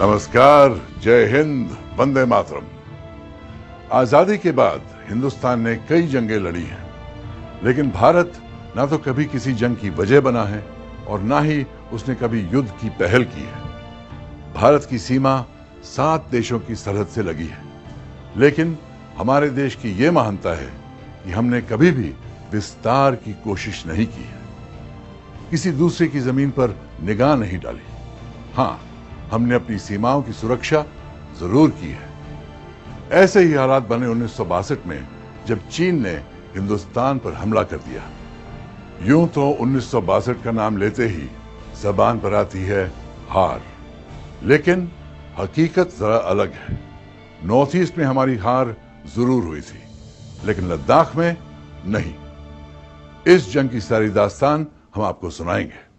नमस्कार, जय हिंद, वंदे मातरम। आजादी के बाद हिंदुस्तान ने कई जंगें लड़ी हैं, लेकिन भारत ना तो कभी किसी जंग की वजह बना है और ना ही उसने कभी युद्ध की पहल की है। भारत की सीमा 7 देशों की सरहद से लगी है, लेकिन हमारे देश की यह महानता है कि हमने कभी भी विस्तार की कोशिश नहीं की है, किसी दूसरे की जमीन पर निगाह नहीं डाली। हां, हमने अपनी सीमाओं की सुरक्षा जरूर की है। ऐसे ही हालात बने 1962 में, जब चीन ने हिंदुस्तान पर हमला कर दिया। यूं तो 1962 का नाम लेते ही जबान पर आती है हार, लेकिन हकीकत जरा अलग है। नॉर्थ ईस्ट में हमारी हार जरूर हुई थी, लेकिन लद्दाख में नहीं। इस जंग की सारी दास्तान हम आपको सुनाएंगे।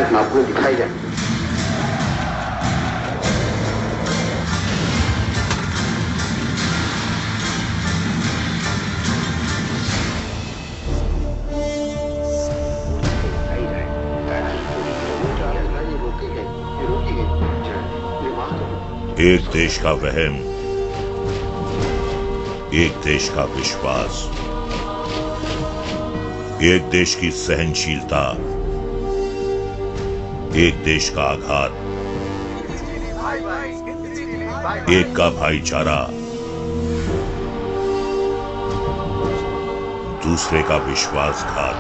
आपको दिखाई जाए। एक देश का वहम, एक देश का विश्वास, एक देश की सहनशीलता, एक देश का आघात, एक का भाईचारा, दूसरे का विश्वासघात।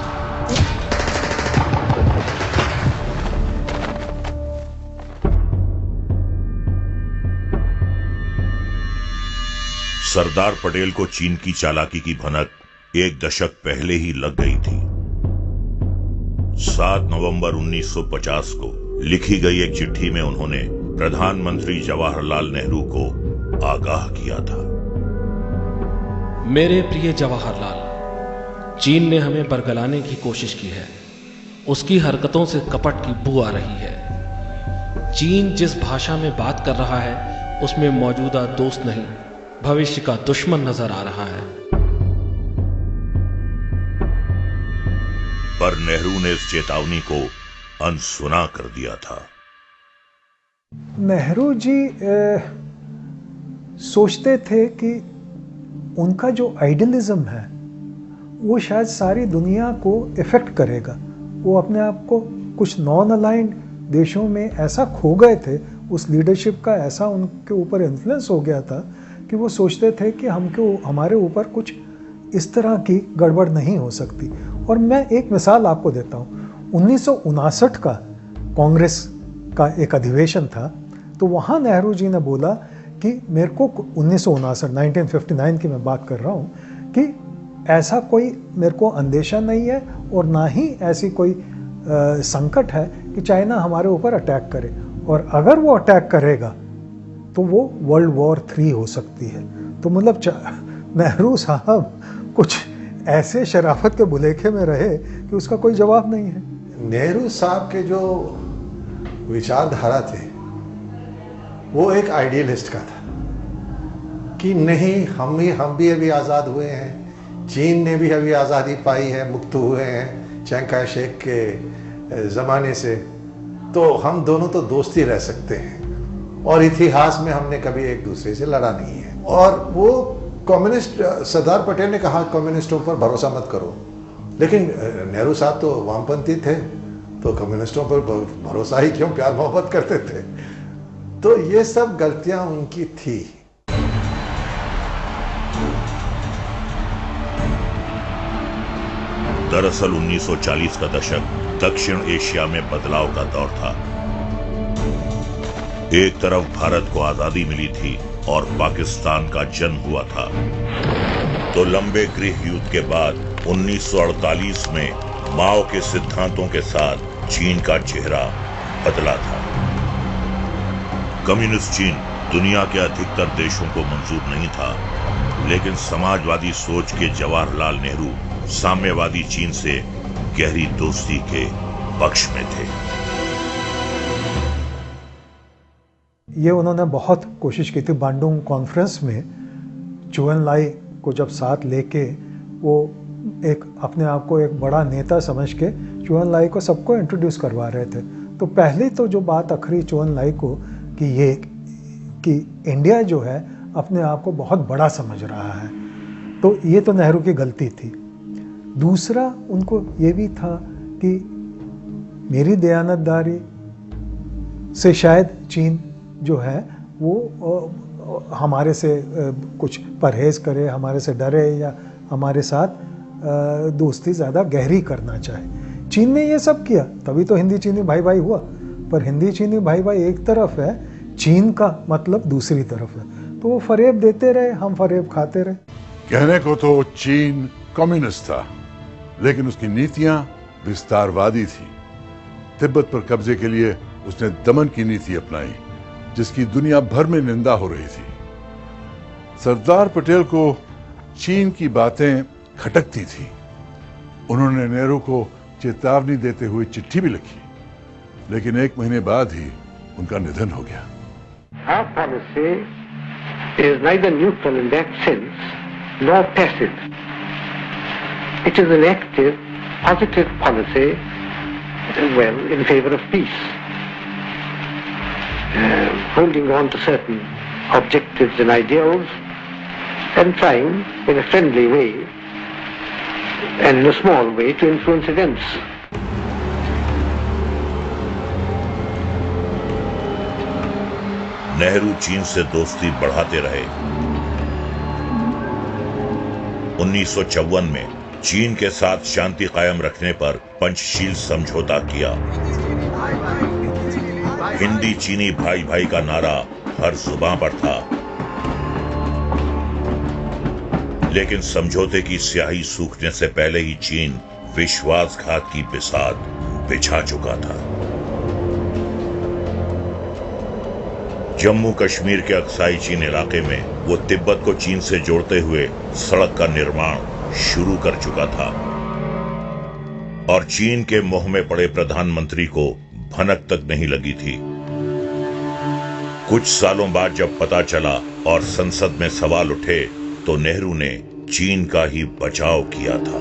सरदार पटेल को चीन की चालाकी की भनक 1 दशक पहले ही लग गई थी। 7 नवंबर 1950 को लिखी गई एक चिट्ठी में उन्होंने प्रधानमंत्री जवाहरलाल नेहरू को आगाह किया था। मेरे प्रिय जवाहरलाल, चीन ने हमें बरगलाने की कोशिश की है। उसकी हरकतों से कपट की बू आ रही है। चीन जिस भाषा में बात कर रहा है, उसमें मौजूदा दोस्त नहीं, भविष्य का दुश्मन नजर आ रहा है। पर नेहरू ने इस चेतावनी को अनसुना कर दिया था। नेहरू जी सोचते थे कि उनका जो आइडियलिज्म है वो शायद सारी दुनिया को इफेक्ट करेगा। वो अपने आप को कुछ नॉन अलाइंड देशों में ऐसा खो गए थे, उस लीडरशिप का ऐसा उनके ऊपर इन्फ्लुएंस हो गया था कि वो सोचते थे कि हमारे ऊपर कुछ इस तरह की गड़बड़ नहीं हो सकती। और मैं एक मिसाल आपको देता हूँ। 1959 का कांग्रेस का एक अधिवेशन था, तो वहाँ नेहरू जी ने बोला कि मेरे को 1959 की मैं बात कर रहा हूँ, कि ऐसा कोई मेरे को अंदेशा नहीं है और ना ही ऐसी कोई संकट है कि चाइना हमारे ऊपर अटैक करे, और अगर वो अटैक करेगा तो वो वर्ल्ड वॉर 3 हो सकती है। तो मतलब नेहरू साहब कुछ ऐसे शराफत के बुलेखे में रहे कि उसका कोई जवाब नहीं है। नेहरू साहब के जो विचारधारा थे वो एक आइडियलिस्ट का था कि नहीं, हम भी अभी आज़ाद हुए हैं, चीन ने भी अभी आज़ादी पाई है, मुक्त हुए हैं चियांग काय शेक के ज़माने से, तो हम दोनों तो दोस्ती रह सकते हैं और इतिहास में हमने कभी एक दूसरे से लड़ा नहीं है। और वो कम्युनिस्ट, सरदार पटेल ने कहा कम्युनिस्टों पर भरोसा मत करो, लेकिन नेहरू साहब तो वामपंथी थे, तो कम्युनिस्टों पर भरोसा ही क्यों, प्यार मोहब्बत करते थे। तो ये सब गलतियां उनकी थी। दरअसल 1940 का दशक दक्षिण एशिया में बदलाव का दौर था। एक तरफ भारत को आजादी मिली थी और पाकिस्तान का जन्म हुआ था, तो लंबे गृह युद्ध के बाद 1948 में माओ के सिद्धांतों के साथ चीन का चेहरा बदला था। कम्युनिस्ट चीन दुनिया के अधिकतर देशों को मंजूर नहीं था, लेकिन समाजवादी सोच के जवाहरलाल नेहरू साम्यवादी चीन से गहरी दोस्ती के पक्ष में थे। ये उन्होंने बहुत कोशिश की थी। बांडुंग कॉन्फ्रेंस में चू एन लाई को जब साथ लेके वो एक अपने आप को एक बड़ा नेता समझ के चू एन लाई को सबको इंट्रोड्यूस करवा रहे थे। तो पहले तो जो बात अखरी चू एन लाई को कि इंडिया जो है अपने आप को बहुत बड़ा समझ रहा है, तो ये तो नेहरू की गलती थी। दूसरा उनको ये भी था कि मेरी दयानतदारी से शायद चीन जो है वो हमारे से कुछ परहेज करे, हमारे से डरे या हमारे साथ दोस्ती ज़्यादा गहरी करना चाहे। चीन ने ये सब किया, तभी तो हिंदी चीनी भाई भाई हुआ। पर हिंदी चीनी भाई भाई एक तरफ है, चीन का मतलब दूसरी तरफ है। तो वो फरेब देते रहे, हम फरेब खाते रहे। कहने को तो चीन कम्युनिस्ट था, लेकिन उसकी नीतियां विस्तारवादी थी। तिब्बत पर कब्जे के लिए उसने दमन की नीति अपनाई, जिसकी दुनिया भर में निंदा हो रही थी। सरदार पटेल को चीन की बातें खटकती थी। उन्होंने नेहरू को चेतावनी देते हुए चिट्ठी भी लिखी, लेकिन 1 महीने बाद ही उनका निधन हो गया। Our policy is neither neutral in that sense nor passive. It is an active, positive policy, well, in favor of peace, holding on to certain objectives and ideals and trying in a friendly way and in a small way to influence events. Nehru चीन से दोस्ती बढ़ाते रहे। 1954 में चीन के साथ शांति कायम रखने पर पंचशील समझौता किया। हिंदी चीनी भाई भाई का नारा हर जुबां पर था, लेकिन समझौते की स्याही सूखने से पहले ही चीन विश्वासघात की बिसात बिछा चुका था। जम्मू कश्मीर के अक्साई चीन इलाके में वो तिब्बत को चीन से जोड़ते हुए सड़क का निर्माण शुरू कर चुका था, और चीन के मुंह में पड़े प्रधानमंत्री को भनक तक नहीं लगी थी। कुछ सालों बाद जब पता चला और संसद में सवाल उठे, तो नेहरू ने चीन का ही बचाव किया था।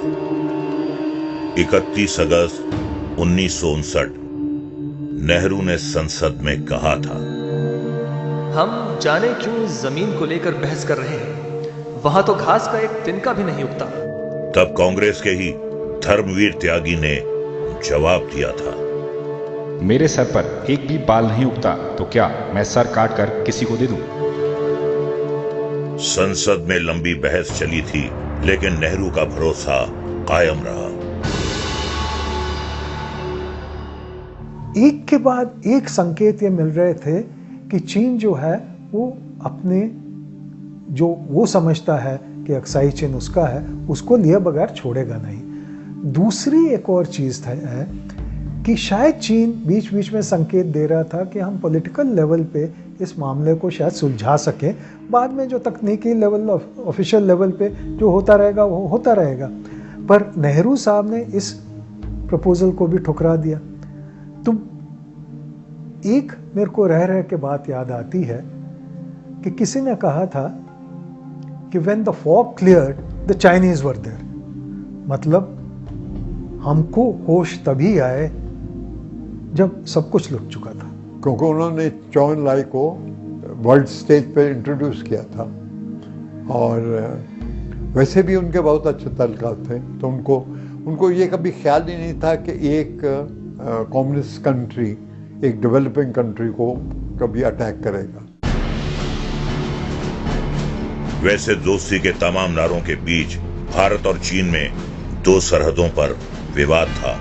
31 अगस्त 1959 नेहरू ने संसद में कहा था, हम जाने क्यों जमीन को लेकर बहस कर रहे हैं, वहां तो घास का एक तिनका भी नहीं उगता। तब कांग्रेस के ही धर्मवीर त्यागी ने जवाब दिया था, मेरे सर पर एक भी बाल नहीं उगता, तो क्या मैं सर काट कर किसी को दे दूं? संसद में लंबी बहस चली थी, लेकिन नेहरू का भरोसा कायम रहा। एक के बाद एक संकेत ये मिल रहे थे कि चीन जो है वो अपने जो वो समझता है कि अक्साई चीन उसका है, उसको लिए बगैर छोड़ेगा नहीं। दूसरी एक और चीज़ है कि शायद चीन बीच बीच में संकेत दे रहा था कि हम पॉलिटिकल लेवल पे इस मामले को शायद सुलझा सकें, बाद में जो तकनीकी लेवल ऑफिशियल लेवल पे जो होता रहेगा वो होता रहेगा। पर नेहरू साहब ने इस प्रपोजल को भी ठुकरा दिया। तो एक मेरे को रह के बात याद आती है कि किसी ने कहा था कि when the fog cleared, the Chinese were there. मतलब हमको होश तभी आए जब सब कुछ लुट चुका था। क्योंकि उन्होंने चू एन लाई को वर्ल्ड स्टेज पे इंट्रोड्यूस किया था, और वैसे भी उनके बहुत अच्छे तल्लुकात थे, तो उनको ये कभी ख्याल ही नहीं था कि एक कम्युनिस्ट कंट्री एक डेवलपिंग कंट्री को कभी अटैक करेगा। वैसे दोस्ती के तमाम नारों के बीच भारत और चीन में 2 सरहदों पर विवाद था।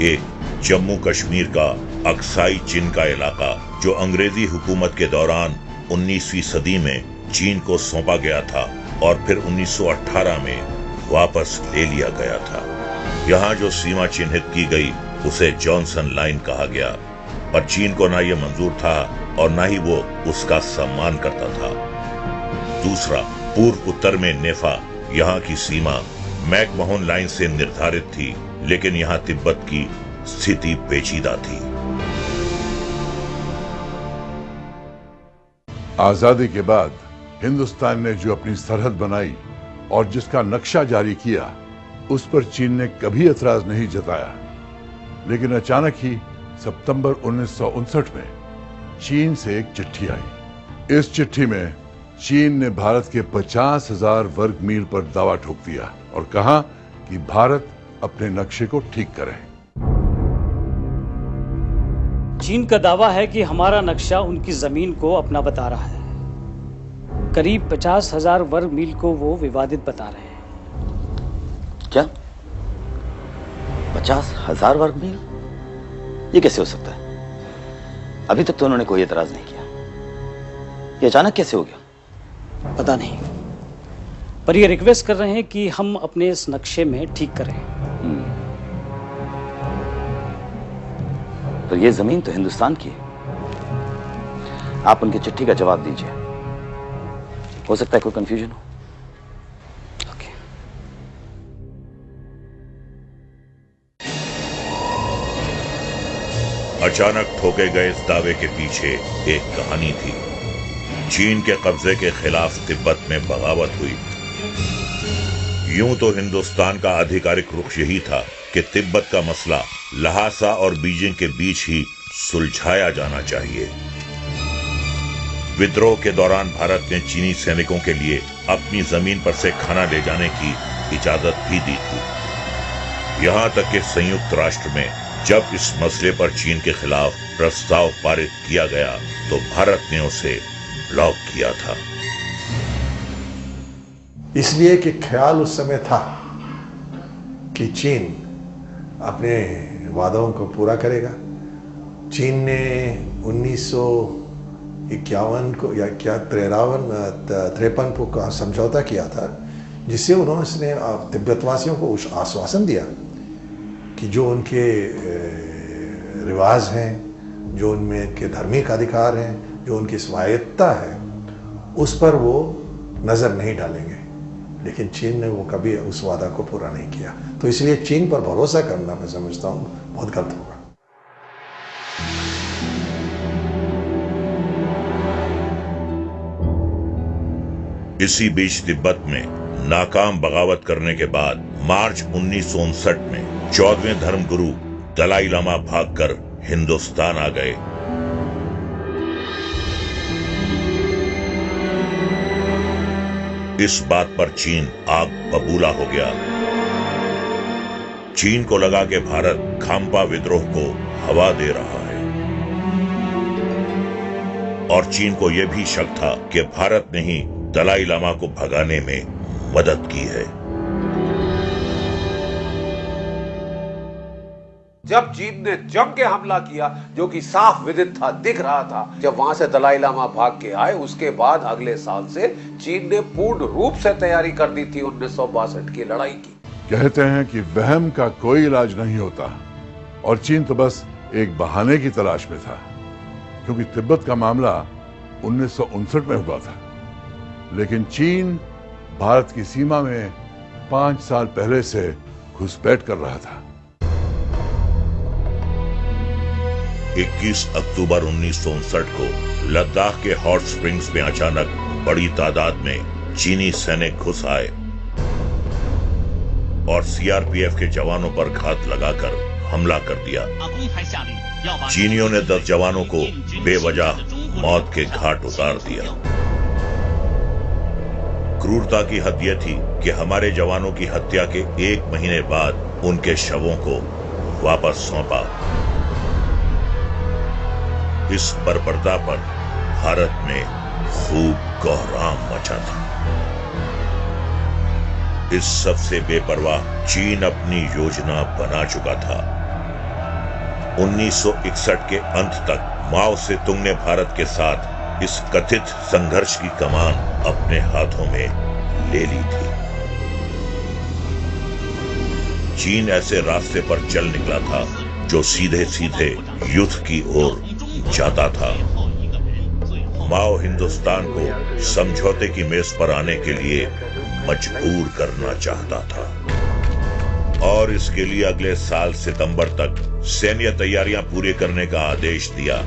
एक जम्मू कश्मीर का अक्साई चीन का इलाका, जो अंग्रेजी हुकूमत के दौरान 19वीं सदी में चीन को सौंपा गया था और फिर 1918 में वापस ले लिया गया था। यहाँ जो सीमा चिन्हित की गई उसे जॉनसन लाइन कहा गया, पर चीन को ना ये मंजूर था और ना ही वो उसका सम्मान करता था। दूसरा, पूर्व उत्तर में नेफा, यहाँ की सीमा मैकमोहन लाइन से निर्धारित थी, लेकिन यहाँ तिब्बत की स्थिति पेचीदा थी। आजादी के बाद हिंदुस्तान ने जो अपनी सरहद बनाई और जिसका नक्शा जारी किया, उस पर चीन ने कभी एतराज नहीं जताया। लेकिन अचानक ही सितंबर 1959 में चीन से एक चिट्ठी आई। इस चिट्ठी में चीन ने भारत के 50,000 वर्ग मील पर दावा ठोक दिया और कहा कि भारत अपने नक्शे को ठीक करे। चीन का दावा है कि हमारा नक्शा उनकी जमीन को अपना बता रहा है। करीब 50,000 वर्ग मील को वो विवादित बता रहे हैं। क्या 50,000 वर्ग मील? ये कैसे हो सकता है? अभी तक तो उन्होंने कोई एतराज नहीं किया। ये अचानक कैसे हो गया? पता नहीं, पर ये रिक्वेस्ट कर रहे हैं कि हम अपने इस नक्शे में ठीक करें। तो ये जमीन तो हिंदुस्तान की है। आप उनकी चिट्ठी का जवाब दीजिए। हो सकता है कोई कंफ्यूजन हो। ओके। अचानक ठोके गए इस दावे के पीछे एक कहानी थी। चीन के कब्जे के खिलाफ तिब्बत में बगावत हुई। यूं तो हिंदुस्तान का आधिकारिक रुख यही था कि तिब्बत का मसला लहासा और बीजिंग के बीच ही सुलझाया जाना चाहिए। विद्रोह के दौरान भारत ने चीनी सैनिकों के लिए अपनी जमीन पर से खाना ले जाने की इजाजत भी दी थी। यहां तक कि संयुक्त राष्ट्र में जब इस मसले पर चीन के खिलाफ प्रस्ताव पारित किया गया तो भारत ने उसे ब्लॉक किया था। इसलिए कि ख्याल उस समय था कि चीन अपने वादों को पूरा करेगा। चीन ने 1951 को या क्या 53 को का समझौता किया था, जिससे उन्होंने तिब्बतवासियों को आश्वासन दिया कि जो उनके रिवाज हैं, जो उनमें के धार्मिक अधिकार हैं, जो उनकी स्वायत्तता है, उस पर वो नज़र नहीं डालेंगे। लेकिन चीन ने वो कभी उस वादा को पूरा नहीं किया। तो इसलिए चीन पर भरोसा करना मैं समझता हूँ बहुत गलत होगा। इसी बीच तिब्बत में नाकाम बगावत करने के बाद मार्च 1959 में 14वें धर्मगुरु दलाई लामा भागकर हिंदुस्तान आ गए। इस बात पर चीन आग बबूला हो गया। चीन को लगा कि भारत खाम्पा विद्रोह को हवा दे रहा है और चीन को यह भी शक था कि भारत ने ही दलाई लामा को भगाने में मदद की है। जब चीन ने जम के हमला किया, जो कि साफ विदित था, दिख रहा था, जब वहां से दलाई लामा भाग के आए, उसके बाद अगले साल से चीन ने पूर्ण रूप से तैयारी कर दी थी 1962 की लड़ाई की। कहते हैं कि वहम का कोई इलाज नहीं होता और चीन तो बस एक बहाने की तलाश में था, क्योंकि तिब्बत का मामला 1959 में हुआ था, लेकिन चीन भारत की सीमा में 5 साल पहले से घुसपैठ कर रहा था। 21 अक्टूबर 1959 को लद्दाख के हॉट स्प्रिंग्स में अचानक बड़ी तादाद में चीनी सैनिक घुस आए और सीआरपीएफ के जवानों पर घात लगाकर हमला कर दिया। चीनियों ने 10 जवानों को बेवजह मौत के घाट उतार दिया। क्रूरता की हद यह थी कि हमारे जवानों की हत्या के 1 महीने बाद उनके शवों को वापस सौंपा। इस बर्बरता पर भारत में खूब कोहराम मचा था। इस सबसे बेपरवाह चीन अपनी योजना बना चुका था। 1961 के अंत तक माओ सेतुंग ने भारत के साथ इस कथित संघर्ष की कमान अपने हाथों में ले ली थी। चीन ऐसे रास्ते पर चल निकला था जो सीधे सीधे युद्ध की ओर जाता था। माओ हिंदुस्तान को समझौते की मेज पर आने के लिए मजबूर करना चाहता था और इसके लिए अगले साल सितंबर तक सैन्य तैयारियां पूरी करने का आदेश दिया।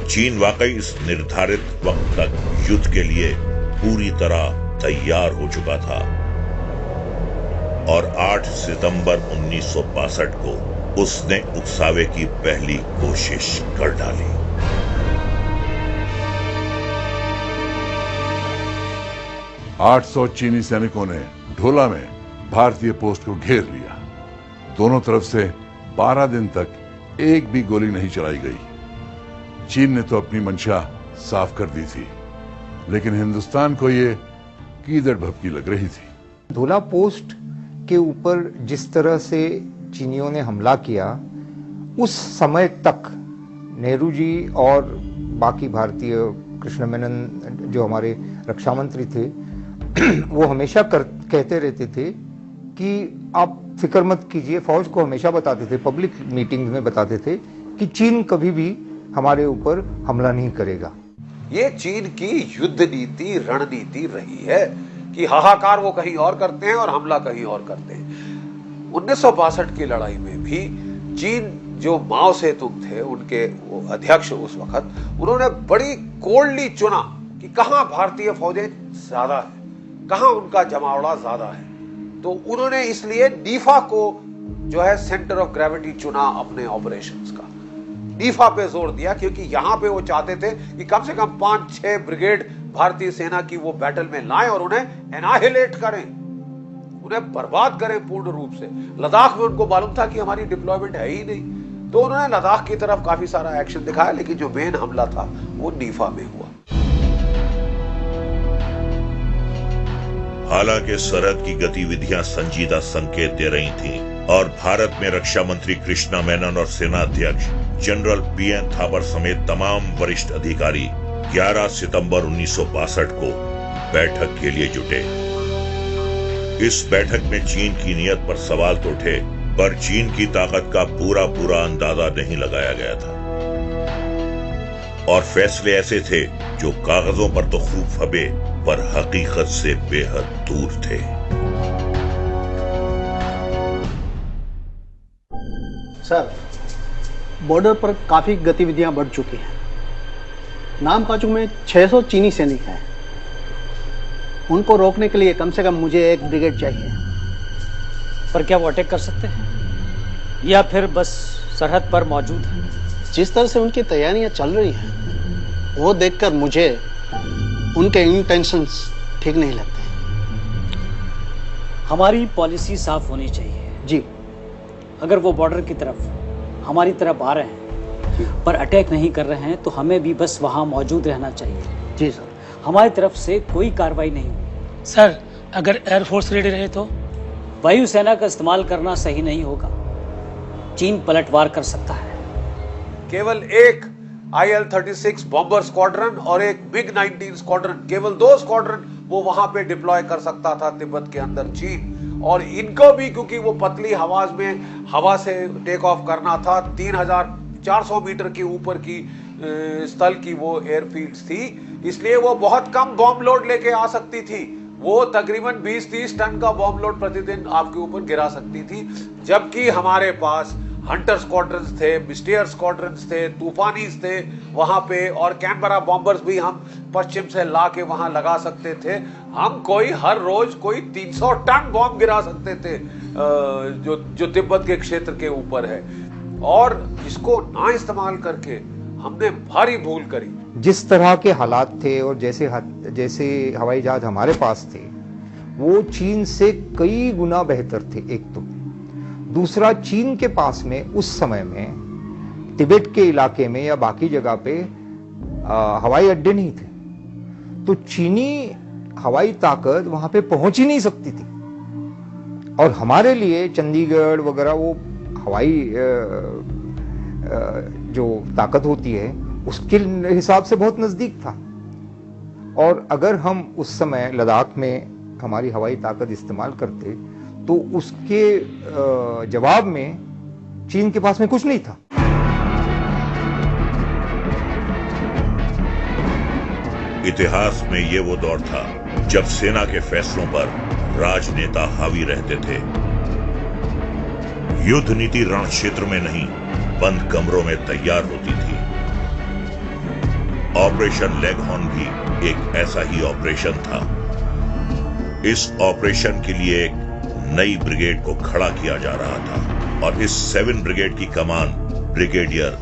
चीन वाकई इस निर्धारित वक्त तक युद्ध के लिए पूरी तरह तैयार हो चुका था और 8 सितंबर 1962 को उसने उकसावे की पहली कोशिश कर डाली। आठ 800 चीनी सैनिकों ने ढोला में भारतीय पोस्ट को घेर लिया। दोनों तरफ से 12 दिन तक एक भी गोली नहीं चलाई गई। चीन ने तो अपनी मंशा साफ कर दी थी, लेकिन हिंदुस्तान को ये कीदड़ भभकी लग रही थी। ढोला पोस्ट के ऊपर जिस तरह से चीनियों ने हमला किया, उस समय तक नेहरू जी और बाकी भारतीय, कृष्ण मेनन जो हमारे रक्षा मंत्री थे, वो हमेशा कहते रहते थे कि आप फिक्र मत कीजिए। फौज को हमेशा बताते थे, पब्लिक मीटिंग में बताते थे कि चीन कभी भी हमारे ऊपर हमला नहीं करेगा। ये चीन की युद्ध नीति, रणनीति रही है कि हाहाकार वो कहीं और करते हैं और हमला कहीं और करते हैं। 1962 की लड़ाई में भी चीन, जो माओ सेतुंग थे, उनके वो अध्यक्ष उस वक्त, उन्होंने बड़ी कोल्डली चुना कि कहां भारतीय फौजें ज्यादा है, कहां उनका जमावड़ा ज्यादा है। तो उन्होंने इसलिए डीफा को जो है सेंटर ऑफ ग्रेविटी चुना अपने ऑपरेशंस का। डीफा पे जोर दिया क्योंकि यहां पे वो चाहते थे कि कम से कम 5-6 ब्रिगेड भारतीय सेना की वो बैटल में लाएं और उन्हें एनाहिलेट करें, उन्हें बर्बाद करें पूर्ण रूप से। लद्दाख में उनको मालूम था कि हमारी डिप्लॉयमेंट है ही नहीं, तो उन्होंने लद्दाख की तरफ काफी सारा एक्शन दिखाया, लेकिन जो मेन हमला था वो डीफा में हुआ। हालांकि सरहद की गतिविधियां संजीदा संकेत दे रही थीं और भारत में रक्षा मंत्री कृष्णा मेनन और सेना अध्यक्ष जनरल पीएन थापर समेत तमाम वरिष्ठ अधिकारी 11 सितंबर 1962 को बैठक के लिए जुटे। इस बैठक में चीन की नीयत पर सवाल तो उठे, पर चीन की ताकत का पूरा अंदाजा नहीं लगाया गया था और फैसले ऐसे थे जो कागजों पर तो खूब फबे, पर हकीकत से बेहद दूर थे। सर, बॉर्डर पर काफी गतिविधियां बढ़ चुकी हैं। नामकाचू में 600 चीनी सैनिक हैं। उनको रोकने के लिए कम से कम मुझे एक ब्रिगेड चाहिए। पर क्या वो अटैक कर सकते हैं या फिर बस सरहद पर मौजूद हैं? जिस तरह से उनकी तैयारियां चल रही हैं, वो देखकर मुझे उनके इंटेंशंस ठीक नहीं लगते। हमारी पॉलिसी साफ होनी चाहिए जी। अगर वो बॉर्डर की तरफ हमारी तरफ आ रहे हैं पर अटैक नहीं कर रहे हैं, तो हमें भी बस वहां मौजूद रहना चाहिए। जी सर। हमारी तरफ से कोई कार्रवाई नहीं हुई। सर, अगर एयरफोर्स रेडी रहे तो? वायुसेना का इस्तेमाल करना सही नहीं होगा। चीन पलटवार कर सकता है। केवल एक IL-36 बॉम्बर स्क्वाड्रन और एक MiG-19 स्क्वाड्रन, केवल 2 स्क्वाड्रन वो वहां पे डिप्लॉय कर सकता था तिब्बत के अंदर चीन। और इनको भी क्योंकि वो पतली हवाज में हवा से टेक ऑफ करना था, 3400 मीटर के ऊपर की स्थल की वो एयरफील्ड्स थी, इसलिए वो बहुत कम बॉम्ब लोड लेके आ सकती थी। वो तकरीबन 20-30 टन का बॉम्ब लोड प्रतिदिन आपके ऊपर गिरा सकती थी, जबकि हमारे पास हंटर स्क्वाड्रन्स थे, मिस्टियर स्क्वाड्रन्स थे, तूफानीज थे वहां पे, और कैनबरा बॉम्बर्स भी हम पश्चिम से ला के वहां लगा सकते थे। हम हर रोज कोई 300 टन बॉम्ब गिरा सकते थे जो तिब्बत के क्षेत्र के ऊपर है, और इसको ना इस्तेमाल करके हमने भारी भूल करी। जिस तरह के हालात थे और जैसे हवाई जहाज हमारे पास थे, वो चीन से कई गुना बेहतर थे। एक तो दूसरा, चीन के पास में उस समय में तिब्बत के इलाके में या बाकी जगह पे हवाई अड्डे नहीं थे, तो चीनी हवाई ताकत वहां पे पहुंच ही नहीं सकती थी। और हमारे लिए चंडीगढ़ वगैरह वो हवाई जो ताकत होती है उसके हिसाब से बहुत नजदीक था। और अगर हम उस समय लद्दाख में हमारी हवाई ताकत इस्तेमाल करते तो उसके जवाब में चीन के पास में कुछ नहीं था। इतिहास में ये वो दौर था जब सेना के फैसलों पर राजनेता हावी रहते थे। युद्ध नीति रण क्षेत्र में नहीं, बंद कमरों में तैयार होती थी। ऑपरेशन लेगहॉर्न भी एक ऐसा ही ऑपरेशन था। इस ऑपरेशन के लिए एक नई ब्रिगेड को खड़ा किया जा रहा था और इस 7 ब्रिगेड की कमान ब्रिगेडियर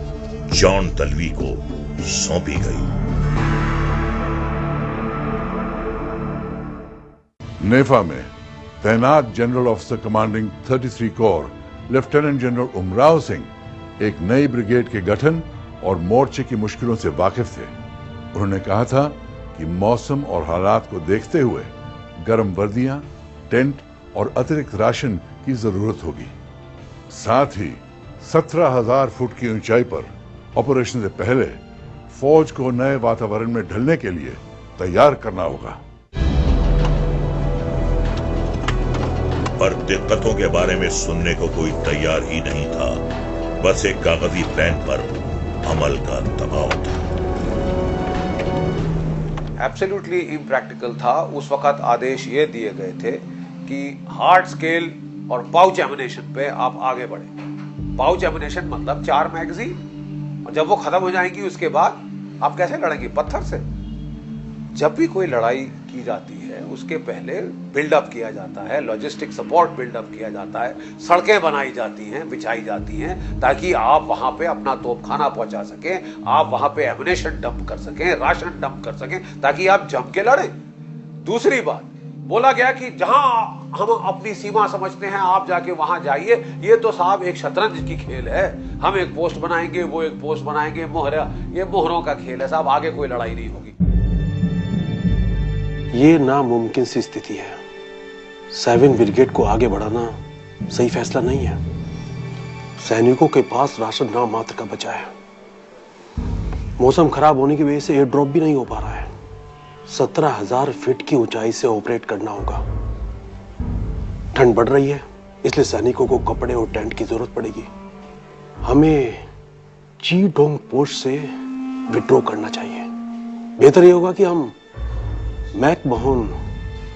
जॉन तलवी को सौंपी गई। नेफा में तैनात general officer commanding 33 core lieutenant general Umrao Singh एक नई ब्रिगेड के गठन और मोर्चे की मुश्किलों से वाकिफ थे। उन्होंने कहा था कि मौसम और हालात को देखते हुए गर्म वर्दियां, टेंट और अतिरिक्त राशन की जरूरत होगी। साथ ही 17,000 फुट की ऊंचाई पर ऑपरेशन से पहले फौज को नए वातावरण में ढलने के लिए तैयार करना होगा। पर दिक्कतों के बारे में सुनने को कोई तैयार ही नहीं था। बस एक कागजी प्लान पर अमल का दबाव था। एब्सोल्युटली इम्प्रैक्टिकल था। उस वक्त आदेश ये दिए गए थे कि हार्ड स्केल और पाउच एमिनेशन पे आप आगे बढ़े। पाउच एमिनेशन मतलब 4 मैगजीन, और जब वो खत्म हो जाएंगी उसके बाद आप कैसे लड़ेंगे? पत्थर से। जब भी कोई लड़ाई की जाती है उसके पहले बिल्डअप किया जाता है, लॉजिस्टिक सपोर्ट बिल्डअप किया जाता है, सड़कें बनाई जाती हैं, बिछाई जाती हैं, ताकि आप वहां पे अपना तोपखाना पहुंचा सकें, आप वहां पे एमिनेशन डंप कर सकें, राशन डंप कर सकें, ताकि आप जम के लड़ें। दूसरी बात बोला गया कि जहां हम अपनी सीमा समझते हैं आप जाके वहां जाइए। ये तो साहब एक शतरंज की खेल है। हम एक पोस्ट बनाएंगे, वो एक पोस्ट बनाएंगे, मोहरा, ये मोहरों का खेल है साहब, आगे कोई लड़ाई नहीं होगी। ये नामुमकिन सी स्थिति है। 7 ब्रिगेड को आगे बढ़ाना सही फैसला नहीं है। सैनिकों के पास राशन नाम मात्र का बचा है। मौसम खराब होने की वजह से एयर ड्रॉप भी नहीं हो पा रहा है। 17,000 फीट की ऊंचाई से ऑपरेट करना होगा। ठंड बढ़ रही है, इसलिए सैनिकों को कपड़े और टेंट की जरूरत पड़ेगी। हमें चीडोंग पोस्ट से विड्रॉ करना चाहिए। बेहतर यह होगा कि हम मैकमोहन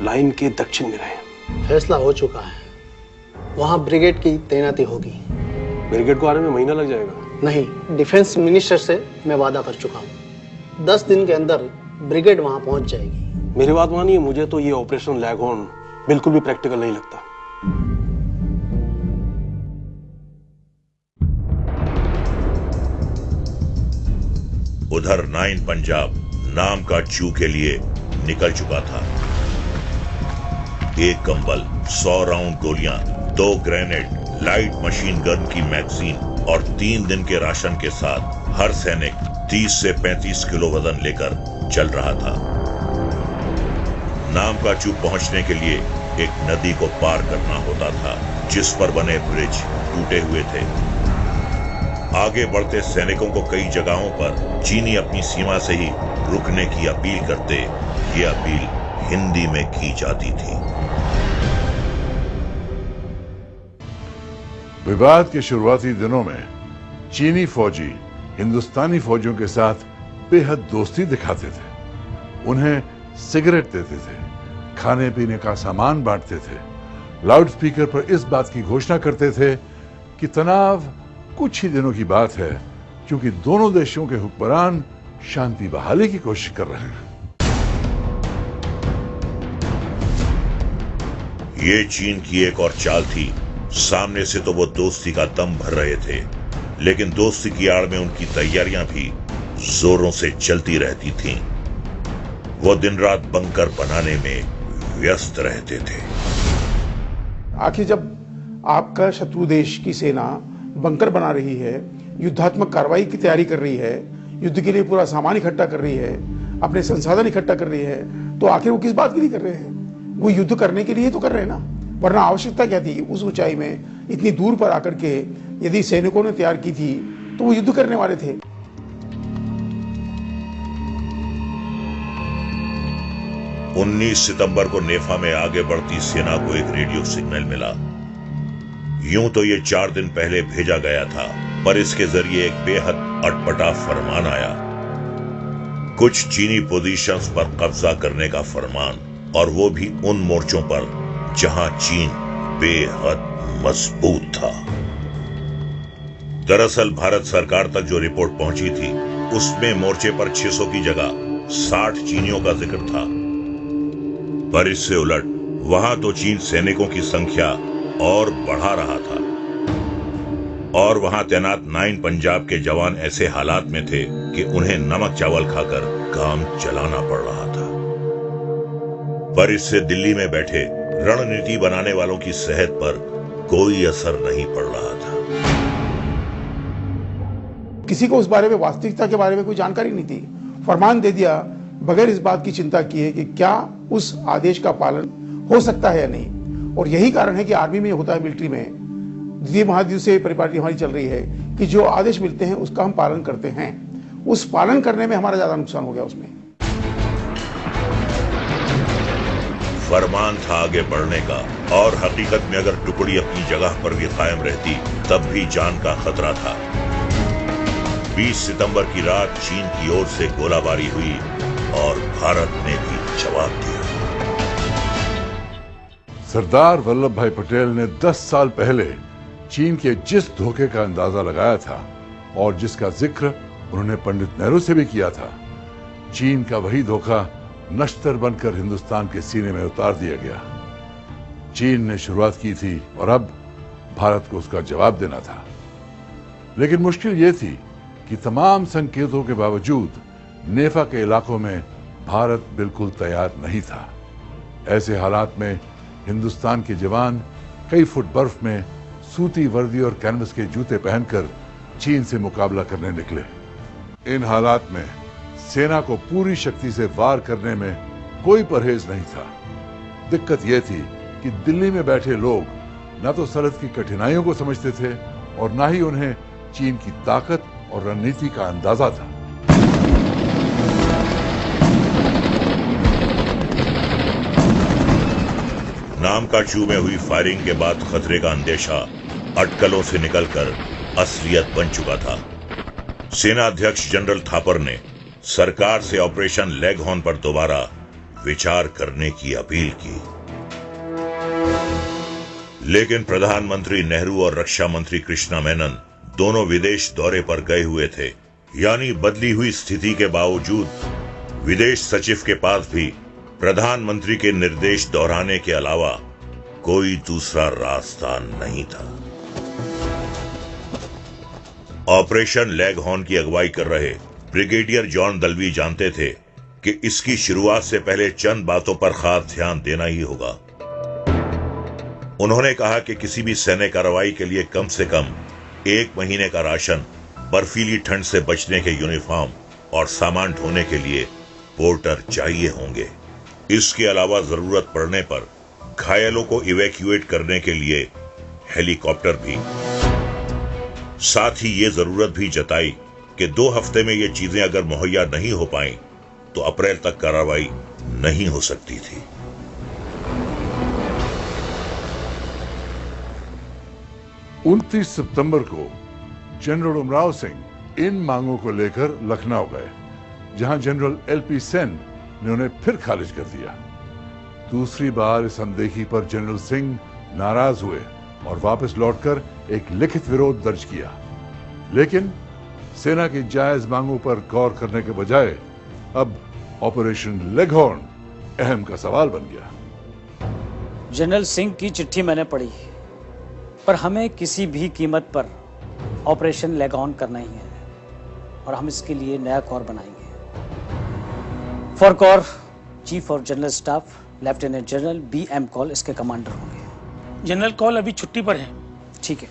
लाइन के दक्षिण में रहें। फैसला हो चुका है, वहां ब्रिगेड की तैनाती होगी। ब्रिगेड को आने में महीना लग जाएगा? नहीं, डिफेंस मिनिस्टर से मैं वादा कर चुका हूं। 10 दिन के अंदर ब्रिगेड वहां पहुंच जाएगी। मेरी बात मानिए, मुझे तो ये ऑपरेशन लेगहॉर्न बिल्कुल भी प्रैक्टिकल नहीं लगता। उधर 9 पंजाब नाम का चू के लिए निकल चुका था। 1 कंबल, 100 राउंड गोलियां, 2 ग्रेनेड, लाइट मशीन गन की मैगजीन और 3 दिन के राशन के साथ हर सैनिक 30 से 35 किलो वजन लेकर चल रहा था। नाम का चू पहुंचने के लिए एक नदी को पार करना होता था, जिस पर बने ब्रिज टूटे हुए थे। आगे बढ़ते सैनिकों को कई जगहों पर चीनी अपनी सीमा से ही रुकने की अपील करते। ये अपील हिंदी में की जाती थी। विवाद के शुरुआती दिनों में चीनी फौजी हिंदुस्तानी फौजियों के साथ बेहद दोस्ती दिखाते थे। उन्हें सिगरेट देते थे, खाने पीने का सामान बांटते थे, लाउडस्पीकर पर इस बात की घोषणा करते थे कि तनाव कुछ ही दिनों की बात है, क्योंकि दोनों देशों के हुक्मरान शांति बहाली की कोशिश कर रहे हैं। ये चीन की एक और चाल थी। सामने से तो वो दोस्ती का दम भर रहे थे, लेकिन दोस्ती की आड़ में उनकी तैयारियां भी जोरों से चलती रहती थीं। वो दिन रात बंकर बनाने में व्यस्त रहते थे। आखिर जब आपका शत्रु देश की सेना बंकर बना रही है, युद्धात्मक कार्रवाई की तैयारी कर रही है, युद्ध के लिए पूरा सामान इकट्ठा कर रही है, अपने संसाधन इकट्ठा कर रही है, तो आखिर वो किस बात के लिए कर रहे हैं? वो युद्ध करने के लिए तो कर रहे हैं ना, वरना आवश्यकता क्या थी? उस ऊंचाई में इतनी दूर पर आकर के यदि सैनिकों ने तैयार की थी तो वो युद्ध करने वाले थे। 19 सितंबर को नेफा में आगे बढ़ती सेना को एक रेडियो सिग्नल मिला। यूं तो ये 4 दिन पहले भेजा गया था, पर इसके जरिए एक बेहद अटपटा फरमान आया। कुछ चीनी पोजीशंस पर कब्जा करने का फरमान, और वो भी उन मोर्चों पर जहां चीन बेहद मजबूत था। दरअसल भारत सरकार तक जो रिपोर्ट पहुंची थी उसमें मोर्चे पर 600 की जगह 60 चीनियों का जिक्र था। पर इससे उलट वहां तो चीन सैनिकों की संख्या और बढ़ा रहा था और वहां तैनात 9 पंजाब के जवान ऐसे हालात में थे कि उन्हें नमक चावल खाकर काम चलाना पड़ रहा था। पर इससे दिल्ली में बैठे रणनीति बनाने वालों की सेहत पर कोई असर नहीं पड़ रहा था। किसी को उस बारे में, वास्तविकता के बारे में कोई जानकारी नहीं थी। फरमान दे दिया बगैर इस बात की चिंता किए कि क्या उस आदेश का पालन हो सकता है या नहीं। और यही कारण है कि आर्मी में होता है, मिलिट्री में द्वितीय महायुद्ध से परिपाटी हमारी चल रही है कि जो आदेश मिलते हैं उसका हम पालन करते हैं। उस पालन करने में हमारा ज्यादा नुकसान हो गया। उसमें फरमान था आगे बढ़ने का और हकीकत में अगर टुकड़ी अपनी जगह पर भी कायम रहती तब भी जान का खतरा था। 20 सितंबर की रात चीन की ओर से गोलाबारी हुई और भारत ने भी जवाब दिया। सरदार वल्लभ भाई पटेल ने 10 साल पहले चीन के जिस धोखे का अंदाजा लगाया था और जिसका जिक्र उन्होंने पंडित नेहरू से भी किया था, चीन का वही धोखा नश्तर बनकर हिंदुस्तान के सीने में उतार दिया गया। चीन ने शुरुआत की थी और अब भारत को उसका जवाब देना था। लेकिन मुश्किल ये थी कि तमाम संकेतों के बावजूद नेफा के इलाकों में भारत बिल्कुल तैयार नहीं था। ऐसे हालात में हिंदुस्तान के जवान कई फुट बर्फ में सूती वर्दी और कैनवस के जूते पहनकर चीन से मुकाबला करने निकले। इन हालात में सेना को पूरी शक्ति से वार करने में कोई परहेज नहीं था। दिक्कत यह थी कि दिल्ली में बैठे लोग न तो सरहद की कठिनाइयों को समझते थे और न ही उन्हें चीन की ताकत और रणनीति का अंदाजा था। नामकाचू में हुई फायरिंग के बाद खतरे का अंदेशा अटकलों से निकलकर असलियत बन चुका था। सेना अध्यक्ष जनरल थापर ने सरकार से ऑपरेशन लेग हॉर्न पर दोबारा विचार करने की अपील की। लेकिन प्रधानमंत्री नेहरू और रक्षा मंत्री कृष्णा मेनन दोनों विदेश दौरे पर गए हुए थे। यानी बदली हुई स्थिति के बावजूद विदेश सचिव के पास भी प्रधानमंत्री के निर्देश दोहराने के अलावा कोई दूसरा रास्ता नहीं था। ऑपरेशन लेग हॉर्न की अगुवाई कर रहे ब्रिगेडियर जॉन दलवी जानते थे कि इसकी शुरुआत से पहले चंद बातों पर खास ध्यान देना ही होगा। उन्होंने कहा कि किसी भी सैन्य कार्रवाई के लिए कम से कम 1 महीने का राशन, बर्फीली ठंड से बचने के यूनिफॉर्म और सामान ढोने के लिए पोर्टर चाहिए होंगे। इसके अलावा जरूरत पड़ने पर घायलों को इवैक्यूएट करने के लिए हेलीकॉप्टर भी। साथ ही ये जरूरत भी जताई कि 2 हफ्ते में ये चीजें अगर मुहैया नहीं हो पाई तो अप्रैल तक कार्रवाई नहीं हो सकती थी। उनतीस सितंबर को जनरल उमराव सिंह इन मांगों को लेकर लखनऊ गए, जहां जनरल LP सेन ने उन्हें फिर खारिज कर दिया। दूसरी बार इस अनदेखी पर जनरल सिंह नाराज हुए और वापस लौटकर एक लिखित विरोध दर्ज किया। लेकिन सेना की जायज मांगों पर गौर करने के बजाय अब ऑपरेशन लेग हॉर्न अहम का सवाल बन गया। जनरल सिंह की चिट्ठी मैंने पढ़ी, पर हमें किसी भी कीमत पर ऑपरेशन लेग ऑन करना ही है और हम इसके लिए नया कोर बनाएंगे। For core chief of general staff lieutenant general BM call इसके कमांडर होंगे। जनरल कॉल अभी छुट्टी पर है। ठीक है,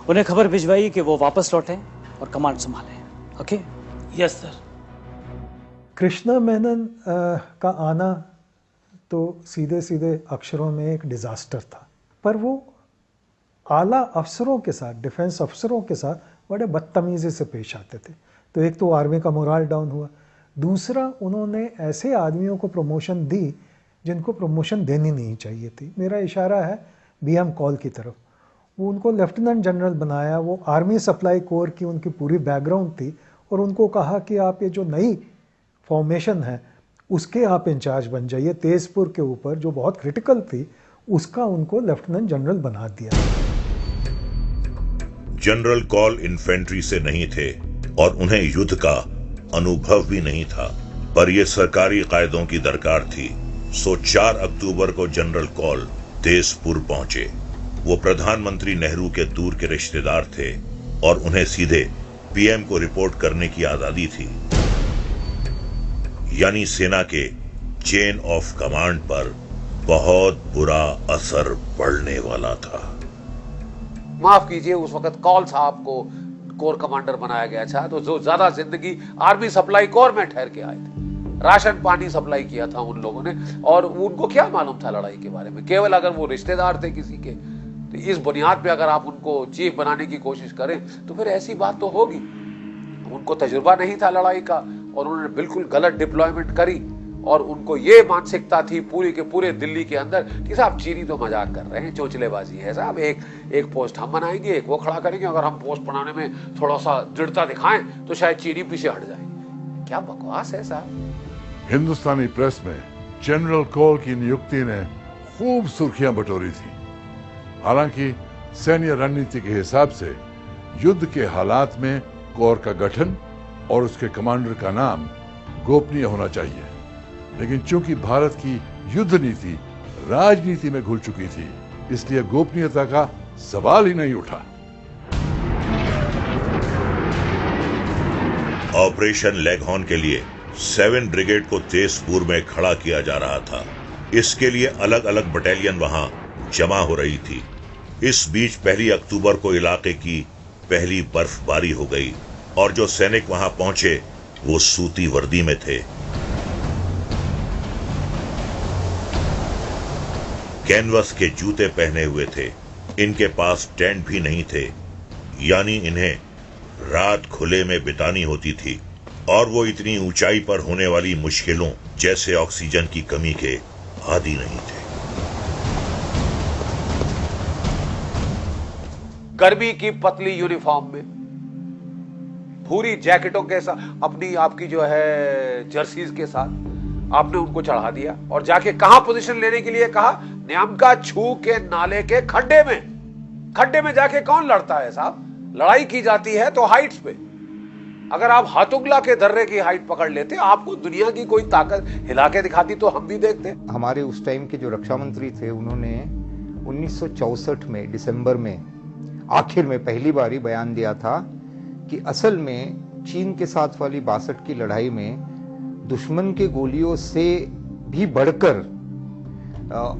उन्हें खबर भिजवाइए कि वो वापस लौटें और कमांड संभालें। Okay? Yes sir. Krishna Menon का आना तो सीधे सीधे अक्षरों में एक डिजास्टर था, पर वो आला अफसरों के साथ, डिफेंस अफसरों के साथ बड़े बदतमीजी से पेश आते थे। तो एक तो आर्मी का मोराल डाउन हुआ, दूसरा उन्होंने ऐसे आदमियों को प्रमोशन दी जिनको प्रमोशन देनी नहीं चाहिए थी। मेरा इशारा है BM कॉल की तरफ। वो उनको लेफ्टिनेंट जनरल बनाया, वो आर्मी सप्लाई कोर की उनकी पूरी बैकग्राउंड थी और उनको कहा कि आप ये जो नई फॉर्मेशन है उसके आप इंचार्ज बन जाइए। तेजपुर के ऊपर जो बहुत क्रिटिकल थी उसका उनको लेफ्टिनेंट जनरल बना दिया। जनरल कॉल इन्फेंट्री से नहीं थे, और उन्हें युद्ध का अनुभव भी नहीं था, पर यह सरकारी कायदों की दरकार थी। सो 4 अक्टूबर को जनरल कॉल तेजपुर पहुंचे। वो प्रधानमंत्री नेहरू के दूर के रिश्तेदार थे और उन्हें सीधे पीएम को रिपोर्ट करने की आजादी थी। यानी सेना के चेन ऑफ कमांड पर बहुत बुरा असर पड़ने वाला था। माफ कीजिए, उस वक्त कॉल साहब को कोर कमांडर बनाया गया था, तो जो ज्यादा जिंदगी आर्मी सप्लाई कोर में ठहर के आए थे। राशन पानी सप्लाई किया था उन लोगों ने, और उनको क्या मालूम था लड़ाई के बारे में। केवल अगर वो रिश्तेदार थे किसी के, तो इस बुनियाद पे अगर आप उनको चीफ बनाने की कोशिश करें तो फिर ऐसी बात तो होगी। उनको तजुर्बा नहीं था लड़ाई का, और उन्होंने बिल्कुल गलत डिप्लॉयमेंट करी, और उनको ये मानसिकता थी पूरी के पूरे दिल्ली के अंदर कि साहब चीनी तो मजाक कर रहे हैं, चोचलेबाजी है साहब, एक पोस्ट हम बनाएंगे, एक वो खड़ा करेंगे, अगर हम पोस्ट बनाने में थोड़ा सा दृढ़ता दिखाएं तो शायद चीनी पीछे हट जाए। क्या बकवास है साहब। हिंदुस्तानी प्रेस में जनरल कॉल की नियुक्ति ने खूब सुर्खियां बटोरी थी। हालांकि सैन्य रणनीति के हिसाब से युद्ध के हालात में कोर का गठन और उसके कमांडर का नाम गोपनीय होना चाहिए, लेकिन चूंकि भारत की युद्ध नीति राजनीति में घुल चुकी थी, इसलिए गोपनीयता का सवाल ही नहीं उठा। ऑपरेशन लेगहॉर्न के लिए 7 ब्रिगेड को तेजपुर में खड़ा किया जा रहा था। इसके लिए अलग अलग बटालियन वहां जमा हो रही थी। इस बीच 1 अक्टूबर को इलाके की पहली बर्फबारी हो गई और जो सैनिक वहां पहुंचे वो सूती वर्दी में थे। कैनवस के जूते पहने हुए थे। इनके पास टेंट भी नहीं थे, यानी इन्हें रात खुले में बितानी होती थी, और वो इतनी ऊंचाई पर होने वाली मुश्किलों जैसे ऑक्सीजन की कमी के आदी नहीं थे। गर्मी की पतली यूनिफॉर्म में, पूरी जैकेटों के साथ, अपनी आपकी जो है जर्सीज के साथ आपने उनको चढ़ा दिया और जाके कहां पोजीशन लेने के लिए कहा? न्यामका छू के नाले के खड्डे में। खड्डे में जाके कौन लड़ता है साहब? लड़ाई की जाती है तो हाइट्स पे। अगर आप हाथुगला के दर्रे की हाइट पकड़ लेते, आपको दुनिया की कोई ताकत हिला के दिखाती तो हम भी देखते। हमारे उस टाइम के जो रक्षा मंत्री थे, उन्होंने 1964 में दिसंबर में आखिर में पहली बार बयान दिया था कि असल में चीन के साथ वाली 62 की लड़ाई में दुश्मन के गोलियों से भी बढ़कर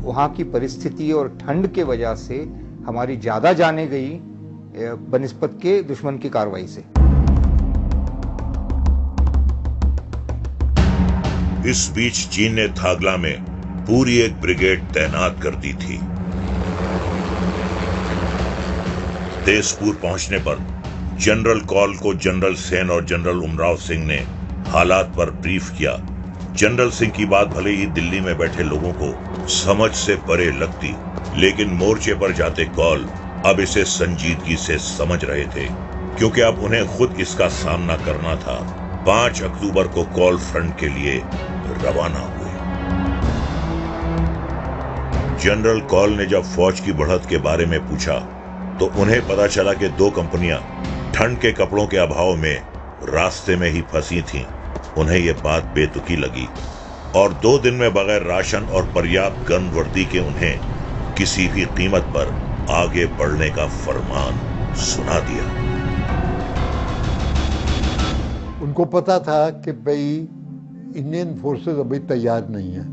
वहाँ की परिस्थिति और ठंड के वजह से हमारी ज्यादा जाने गई बनिस्बत के दुश्मन की कार्रवाई से। इस बीच चीन ने थागला में पूरी एक ब्रिगेड तैनात कर दी थी। तेजपुर पहुंचने पर जनरल कॉल को जनरल सेन और जनरल उमराव सिंह ने हालात पर ब्रीफ किया। जनरल सिंह की बात भले ही दिल्ली में बैठे लोगों को समझ से परे लगती, लेकिन मोर्चे पर जाते कॉल अब इसे संजीदगी से समझ रहे थे, क्योंकि अब उन्हें खुद इसका सामना करना था। 5 अक्टूबर को कॉल फ्रंट के लिए रवाना हुए। जनरल कॉल ने जब फौज की बढ़त के बारे में पूछा तो उन्हें पता चला कि 2 कंपनियां ठंड के कपड़ों के अभाव में रास्ते में ही फंसी थीं। उन्हें यह बात बेतुकी लगी और 2 दिन में बगैर राशन और पर्याप्त गर्म वर्दी के उन्हें किसी भी कीमत पर आगे बढ़ने का फरमान सुना दिया। उनको पता था कि भाई इंडियन फोर्सेस अभी तैयार नहीं है,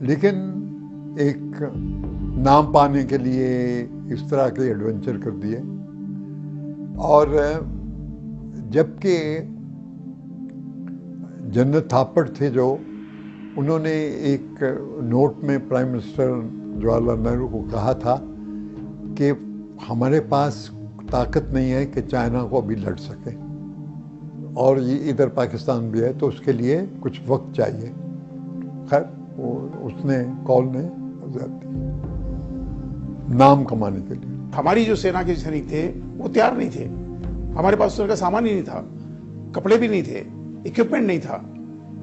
लेकिन एक नाम पाने के लिए इस तरह के एडवेंचर कर दिए। और जबकि जनरल थापड़ थे जो, उन्होंने एक नोट में प्राइम मिनिस्टर जवाहरलाल नेहरू को कहा था कि हमारे पास ताकत नहीं है कि चाइना को अभी लड़ सके, और ये इधर पाकिस्तान भी है, तो उसके लिए कुछ वक्त चाहिए। खैर उसने कॉल ने नाम कमाने के लिए, हमारी जो सेना के सैनिक थे वो तैयार नहीं थे। हमारे पास उनका सामान ही नहीं था, कपड़े भी नहीं थे, इक्विपमेंट नहीं था,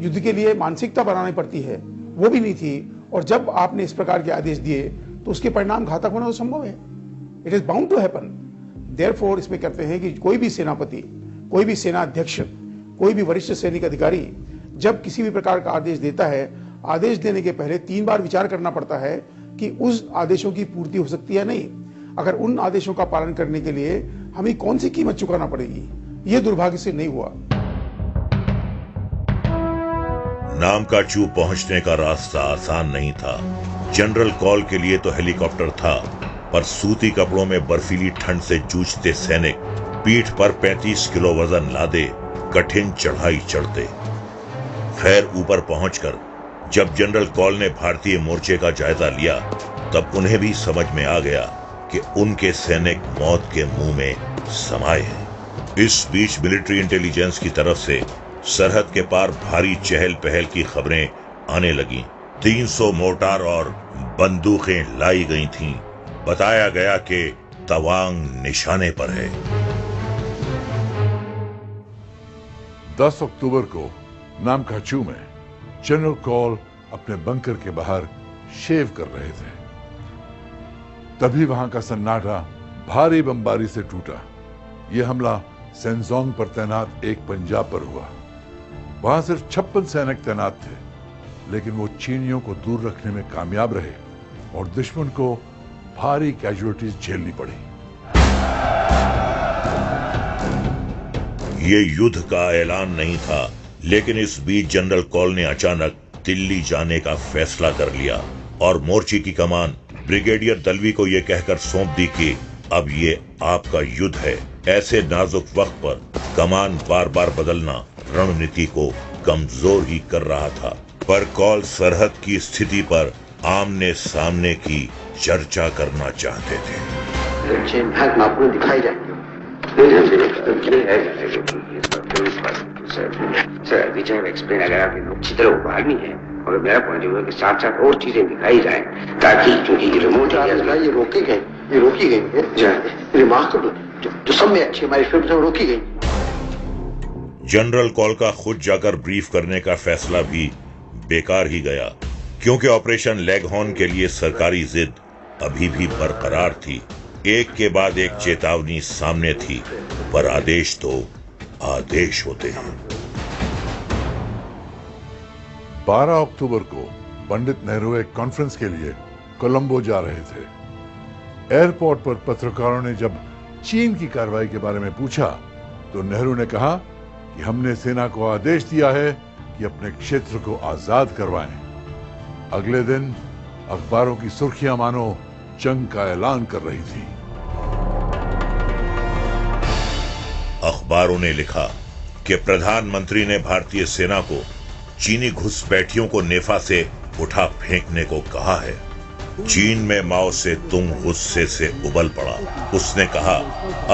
युद्ध के लिए मानसिकता बनानी पड़ती है वो भी नहीं थी। और जब आपने इस प्रकार के आदेश दिए तो उसके परिणाम घातक होना तो संभव है। It is bound to happen. Therefore इसमें कहते हैं कि कोई भी सेनापति, कोई भी सेना अध्यक्ष, कोई भी वरिष्ठ सैनिक अधिकारी जब किसी भी प्रकार का आदेश देता है, आदेश देने के पहले 3 बार विचार करना पड़ता है कि उस आदेशों की पूर्ति हो सकती है नहीं। अगर उन आदेशों का पालन करने के लिए हमें कौन सी कीमत चुकाना पड़ेगी। यह दुर्भाग्य से नहीं हुआ। नामकाचू पहुंचने का रास्ता आसान नहीं था। जनरल कॉल के लिए तो हेलीकॉप्टर था, पर सूती कपड़ों में बर्फीली ठंड से जूझते सैनिक पीठ पर 35 किलो वजन लादे कठिन चढ़ाई चढ़ते। खैर ऊपर पहुंचकर जब जनरल कॉल ने भारतीय मोर्चे का जायजा लिया, तब उन्हें भी समझ में आ गया कि उनके सैनिक मौत के मुंह में समाये हैं। इस बीच मिलिट्री इंटेलिजेंस की तरफ से सरहद के पार भारी चहल पहल की खबरें आने लगीं। 300 मोर्टार और बंदूकें लाई गई थीं। बताया गया कि तवांग निशाने पर है। 10 अक्टूबर को नामकाचू में जनरल कॉल अपने बंकर के बाहर शेव कर रहे थे। तभी वहां का सन्नाटा भारी बमबारी से टूटा। यह हमला सेंजोंग पर तैनात एक पंजाब पर हुआ। वहां सिर्फ 56 सैनिक तैनात थे, लेकिन वो चीनियों को दूर रखने में कामयाब रहे और दुश्मन को भारी कैजुअलिटीज झेलनी पड़ी। ये युद्ध का ऐलान नहीं था, लेकिन इस बीच जनरल कॉल ने अचानक दिल्ली जाने का फैसला कर लिया और मोर्चे की कमान ब्रिगेडियर दलवी को यह कहकर सौंप दी कि अब ये आपका युद्ध है। ऐसे नाजुक वक्त पर कमान बार बार बदलना रणनीति को कमजोर ही कर रहा था। पर कॉल सरहद की स्थिति पर आमने सामने की चर्चा करना चाहते थे। आपको दिखाई जाएंगे सर, विजय एक्सप्लेन अगर आप अच्छी तरह उभार नहीं है और मेरा पॉइंट है कि साथ साथ और चीजें दिखाई जाए, ताकि क्योंकि रिमोट ये रोकी गई रिमार्केबल जो सब में अच्छी हमारी फिल्म रोकी गई। जनरल कॉल का खुद जाकर ब्रीफ करने का फैसला भी बेकार ही गया, क्योंकि ऑपरेशन लेगहॉर्न के लिए सरकारी जिद अभी भी बरकरार थी। एक के बाद एक चेतावनी सामने थी, पर आदेश तो आदेश होते हैं। 12 अक्टूबर को पंडित नेहरू एक कॉन्फ्रेंस के लिए कोलंबो जा रहे थे। एयरपोर्ट पर पत्रकारों ने जब चीन की कार्रवाई के बारे में पूछा, तो नेहरू ने कहा कि हमने सेना को आदेश दिया है कि अपने क्षेत्र को आजाद करवाएं। अगले दिन अखबारों की सुर्खियां मानो जंग का ऐलान कर रही थी। अखबारों ने लिखा कि प्रधानमंत्री ने भारतीय सेना को चीनी घुसपैठियों को नेफा से उठा फेंकने को कहा है। चीन में माओ से तुंग गुस्से से उबल पड़ा। उसने कहा,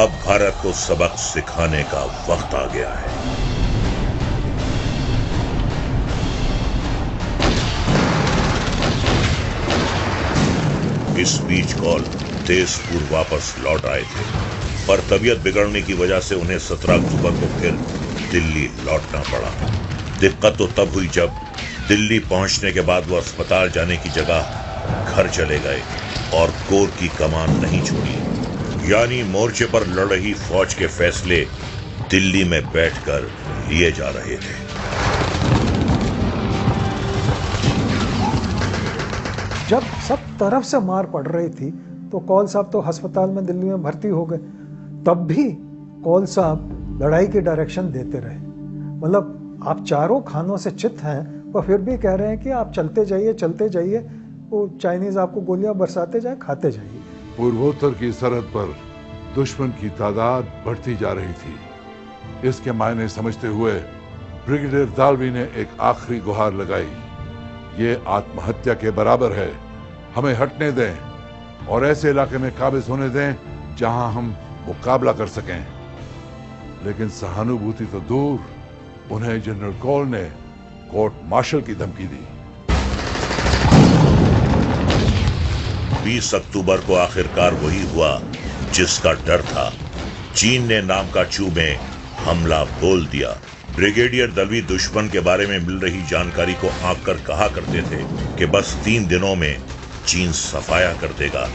अब भारत को सबक सिखाने का वक्त आ गया है। इस बीच कॉल तेजपुर वापस लौट आए थे, पर तबीयत बिगड़ने की वजह से उन्हें 17 अक्टूबर को फिर दिल्ली लौटना पड़ा। दिक्कत तो तब हुई जब दिल्ली पहुंचने के बाद वो अस्पताल जाने की जगह घर चले गए और कोर की कमान नहीं छोड़ी। यानी मोर्चे पर लड़ रही फौज के फैसले दिल्ली में बैठकर लिए जा रहे थे। जब सब तरफ से मार पड़ रही थी, तो कौल साहब तो अस्पताल में दिल्ली में भर्ती हो गए। तब भी कौल साहब लड़ाई की डायरेक्शन देते रहे। मतलब आप चारों खानों से चित हैं, पर फिर भी कह रहे हैं कि आप चलते जाइए, वो चाइनीज आपको गोलियां बरसाते जाए, खाते जाइए। पूर्वोत्तर की सरहद पर दुश्मन की तादाद बढ़ती जा रही थी। इसके मायने समझते हुए ब्रिगेडियर दालवी ने एक आखिरी गुहार लगाई, ये आत्महत्या के बराबर है, हमें हटने दें और ऐसे इलाके में काबिज होने दें जहां हम मुकाबला कर सकें। लेकिन सहानुभूति तो दूर, उन्हें जनरल कॉल ने कोर्ट मार्शल की धमकी दी। 20 अक्टूबर को आखिरकार वही हुआ जिसका डर था। चीन ने नामकाचू में हमला बोल दिया। ब्रिगेडियर दलवी दुश्मन के बारे में मिल रही जानकारी को आंक कर कहा करते थे कि बस 3 दिनों में चीन सफाया कर देगा।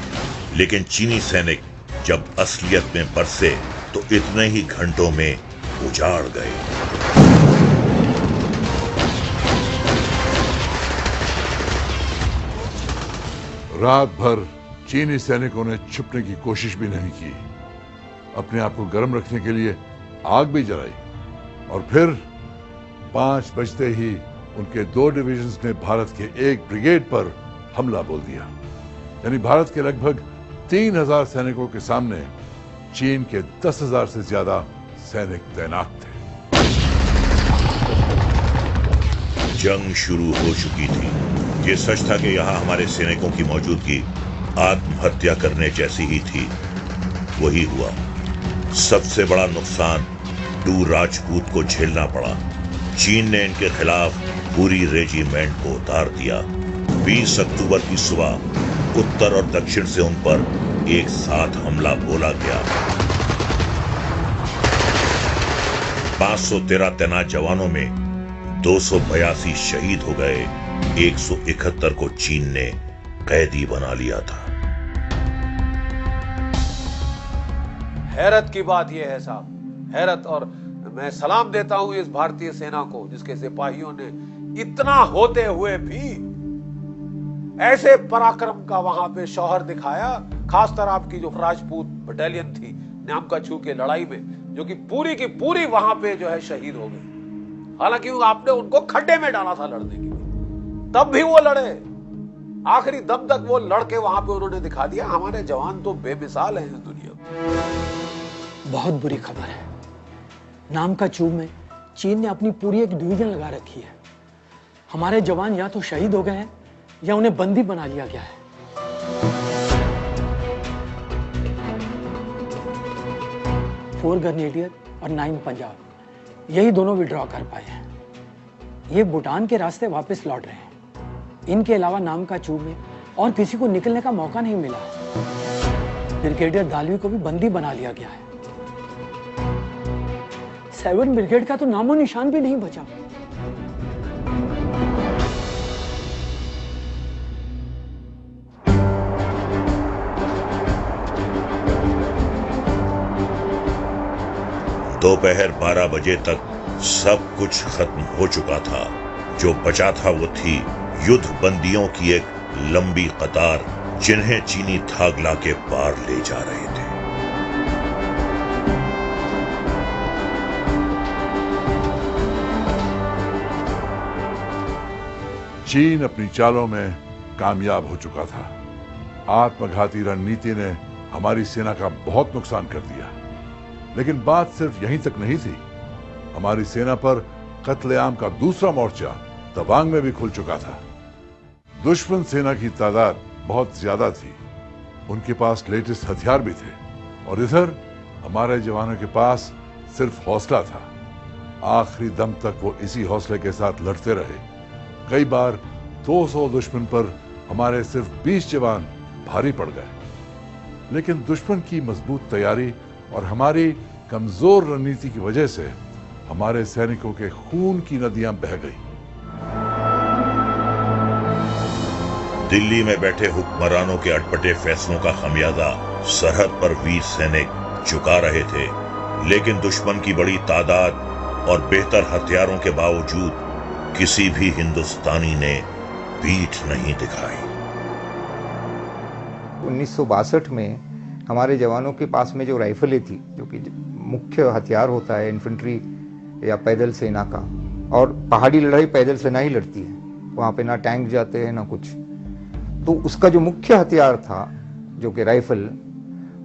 लेकिन चीनी सैनिक जब असलियत में बरसे तो इतने ही घंटों में उजाड़ गए। रात भर चीनी सैनिकों ने छुपने की कोशिश भी नहीं की। अपने आप को गर्म रखने के लिए आग भी जलाई और फिर 5 बजते ही उनके 2 डिविजन्स ने भारत के 1 ब्रिगेड पर हमला बोल दिया। यानी भारत के लगभग 3000 सैनिकों के सामने चीन के 10,000 से ज्यादा सैनिक तैनात थे। जंग शुरू हो चुकी थी। ये सच था कि यहाँ हमारे सैनिकों की मौजूदगी आत्महत्या करने जैसी ही थी। वही हुआ। सबसे बड़ा नुकसान डू राजपूत को झेलना पड़ा। चीन ने इनके खिलाफ पूरी रेजिमेंट को उतार दिया। 20 अक्टूबर की सुबह उत्तर और दक्षिण से उन पर एक साथ हमला बोला गया। 513 तैनात जवानों में 282 शहीद हो गए। 171 को चीन ने कैदी बना लिया था। हैरत की बात यह है साहब, हैरत। और मैं सलाम देता हूं इस भारतीय सेना को जिसके सिपाहियों ने इतना होते हुए भी ऐसे पराक्रम का वहां पे शौहर दिखाया। खासकर आपकी जो राजपूत बटालियन थी न्यामकाछू के लड़ाई में, जो कि पूरी की पूरी वहां पे जो है शहीद हो गई। हालांकि आपने उनको खड्डे में डाला था लड़ने के लिए, तब भी वो लड़े। आखिरी दम तक वो लड़के वहां पे उन्होंने दिखा दिया। हमारे जवान तो बेमिसाल हैं इस दुनिया में। बहुत बुरी खबर है। नामकाचू में चीन ने अपनी पूरी एक डिवीजन लगा रखी है। हमारे जवान या तो शहीद हो गए हैं या उन्हें बंदी बना लिया गया है। 4 ग्रेनेडियर और 9 पंजाब, यही दोनों विड्रॉ कर पाए हैं। ये भूटान के रास्ते वापस लौट रहे हैं। इनके अलावा नामकाचू में और किसी को निकलने का मौका नहीं मिला। ब्रिगेडियर दालवी को भी बंदी बना लिया गया है। 7 ब्रिगेड का तो नामो निशान भी नहीं बचा। दोपहर 12 बजे तक सब कुछ खत्म हो चुका था। जो बचा था वो थी युद्ध बंदियों की एक लंबी कतार, जिन्हें चीनी थागला के पार ले जा रहे थे। चीन अपनी चालों में कामयाब हो चुका था। आत्मघाती रणनीति ने हमारी सेना का बहुत नुकसान कर दिया। लेकिन बात सिर्फ यहीं तक नहीं थी। हमारी सेना पर कत्लेआम का दूसरा मोर्चा तवांग में भी खुल चुका था। दुश्मन सेना की तादाद बहुत ज्यादा थी। उनके पास लेटेस्ट हथियार भी थे और इधर हमारे जवानों के पास सिर्फ हौसला था। आखिरी दम तक वो इसी हौसले के साथ लड़ते रहे। कई बार 200 दुश्मन पर हमारे सिर्फ 20 जवान भारी पड़ गए। लेकिन दुश्मन की मजबूत तैयारी और हमारी कमजोर रणनीति की वजह से हमारे सैनिकों के खून की नदियां बह गई। दिल्ली में बैठे हुक्मरानों के अटपटे फैसलों का खमियाजा सरहद पर वीर सैनिक चुका रहे थे। लेकिन दुश्मन की बड़ी तादाद और बेहतर हथियारों के बावजूद किसी भी हिंदुस्तानी ने पीठ नहीं दिखाई। 1962 में हमारे जवानों के पास में जो राइफलें थी, जो कि मुख्य हथियार होता है इन्फेंट्री या पैदल सेना का, और पहाड़ी लड़ाई पैदल सेना ही लड़ती है, वहाँ पे ना टैंक जाते हैं ना कुछ, तो उसका जो मुख्य हथियार था जो कि राइफल,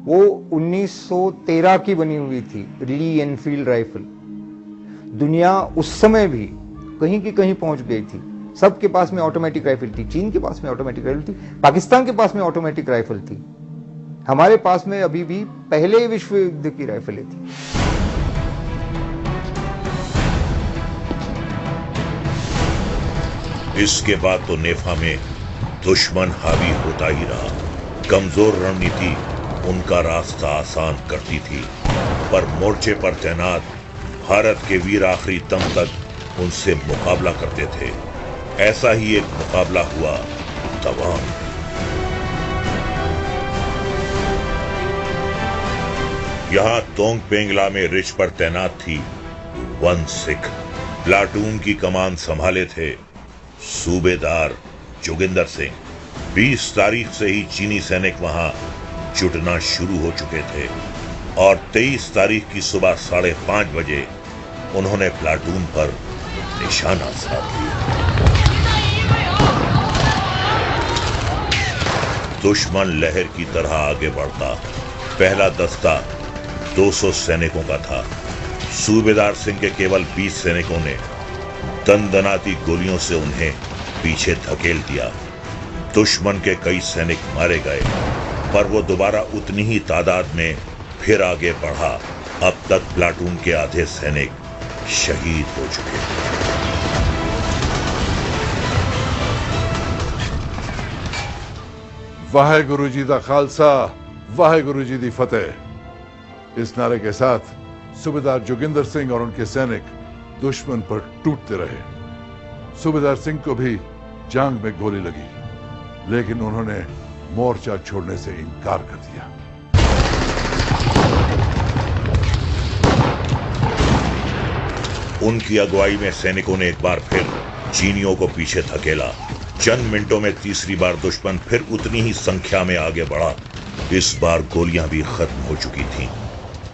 वो 1913 की बनी हुई थी, ली एनफील्ड राइफल। दुनिया उस समय भी कहीं की कहीं पहुंच गई थी। सबके पास में ऑटोमेटिक राइफल थी। चीन के पास में ऑटोमेटिक राइफल थी, पाकिस्तान के पास में ऑटोमेटिक राइफल थी, हमारे पास में अभी भी पहले विश्व युद्ध की राइफलें थी। इसके बाद तो नेफा में दुश्मन हावी होता ही रहा। कमजोर रणनीति उनका रास्ता आसान करती थी, पर मोर्चे पर तैनात भारत के वीर आखिरी दम तक उनसे मुकाबला करते थे। ऐसा ही एक मुकाबला हुआ तवांग। यहां तोंग पेंगला में रिच पर तैनात थी 1 सिख। प्लाटून की कमान संभाले थे सूबेदार जोगिंदर सिंह। 20 तारीख से ही चीनी सैनिक वहां जुटना शुरू हो चुके थे और 23 तारीख की सुबह 5:30 बजे उन्होंने प्लाटून पर निशाना साध लिया। दुश्मन लहर की तरह आगे बढ़ता। पहला दस्ता 200 सैनिकों का था। सूबेदार सिंह के केवल 20 सैनिकों ने दंदनाती गोलियों से उन्हें पीछे धकेल दिया। दुश्मन के कई सैनिक मारे गए, पर वो दोबारा उतनी ही तादाद में फिर आगे बढ़ा। अब तक प्लाटून के आधे सैनिक शहीद हो चुके थे। वाहेगुरु जी दा खालसा, वाहेगुरु जी दी फतेह। इस नारे के साथ सूबेदार जोगिंदर सिंह और उनके सैनिक दुश्मन पर टूटते रहे। सूबेदार सिंह को भी जांग में गोली लगी, लेकिन उन्होंने मोर्चा छोड़ने से इनकार कर दिया। उनकी अगुवाई में सैनिकों ने एक बार फिर चीनियों को पीछे धकेला। चंद मिनटों में तीसरी बार दुश्मन फिर उतनी ही संख्या में आगे बढ़ा। इस बार गोलियां भी खत्म हो चुकी थीं।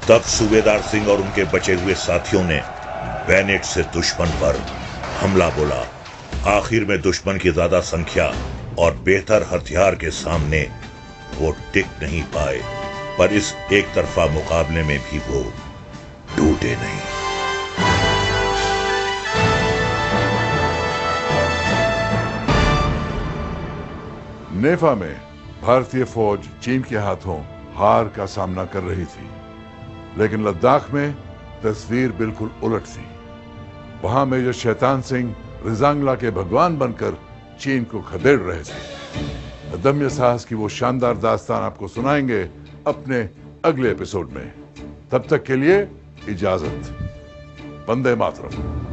तब सूबेदार सिंह और उनके बचे हुए साथियों ने बैनेट से दुश्मन पर हमला बोला। आखिर में दुश्मन की ज्यादा संख्या और बेहतर हथियार के सामने वो टिक नहीं पाए, पर इस एक तरफा मुकाबले में भी वो टूटे नहीं। नेफा में भारतीय फौज चीन के हाथों हार का सामना कर रही थी, लेकिन लद्दाख में तस्वीर बिल्कुल उलट थी। वहां मेजर शैतान सिंह रिजांगला के भगवान बनकर चीन को खदेड़ रहे थे। अदम्य साहस की वो शानदार दास्तान आपको सुनाएंगे अपने अगले एपिसोड में। तब तक के लिए इजाजत। वंदे मातरम।